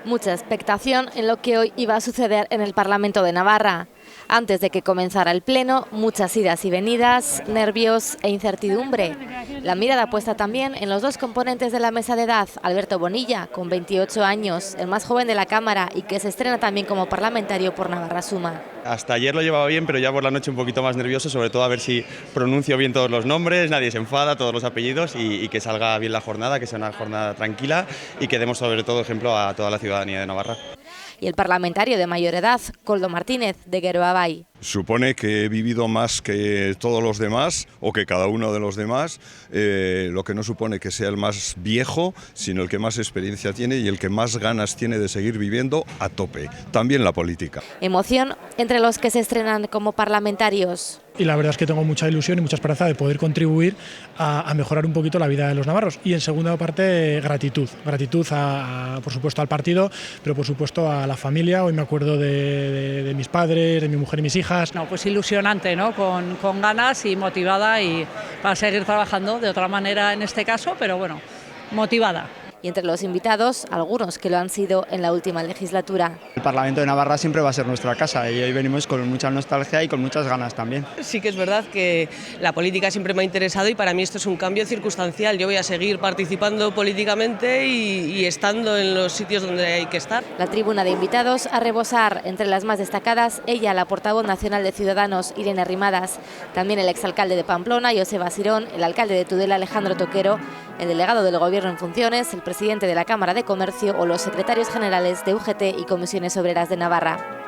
Mucha expectación en lo que hoy iba a suceder en el Parlamento de Navarra. Antes de que comenzara el pleno, muchas idas y venidas, nervios e incertidumbre. La mirada puesta también en los dos componentes de la mesa de edad, Alberto Bonilla, con 28 años, el más joven de la Cámara y que se estrena también como parlamentario por Navarra Suma. Hasta ayer lo llevaba bien, pero ya por la noche un poquito más nervioso, sobre todo a ver si pronuncio bien todos los nombres, nadie se enfada, todos los apellidos y que salga bien la jornada, que sea una jornada tranquila y que demos sobre todo ejemplo a toda la ciudadanía de Navarra. Y el parlamentario de mayor edad, Koldo Martínez, de Geroabay. Supone que he vivido más que todos los demás o que cada uno de los demás, lo que no supone que sea el más viejo, sino el que más experiencia tiene y el que más ganas tiene de seguir viviendo a tope, también la política. Emoción entre los que se estrenan como parlamentarios. Y la verdad es que tengo mucha ilusión y mucha esperanza de poder contribuir a mejorar un poquito la vida de los navarros. Y en segunda parte, gratitud. Gratitud, por supuesto, al partido, pero por supuesto a la familia. Hoy me acuerdo de mis padres, de mi mujer y mis hijas. No, pues ilusionante, ¿no? Con ganas y motivada y para seguir trabajando de otra manera en este caso, pero bueno, motivada. Y entre los invitados, algunos que lo han sido en la última legislatura. El Parlamento de Navarra siempre va a ser nuestra casa y hoy venimos con mucha nostalgia y con muchas ganas también. Sí que es verdad que la política siempre me ha interesado y para mí esto es un cambio circunstancial. Yo voy a seguir participando políticamente y estando en los sitios donde hay que estar. La tribuna de invitados a rebosar, entre las más destacadas, ella, la portavoz nacional de Ciudadanos, Irene Arrimadas, también el exalcalde de Pamplona, Joseba Sirón, el alcalde de Tudela, Alejandro Toquero, el delegado del Gobierno en funciones, el presidente de la Cámara de Comercio o los secretarios generales de UGT y Comisiones Obreras de Navarra.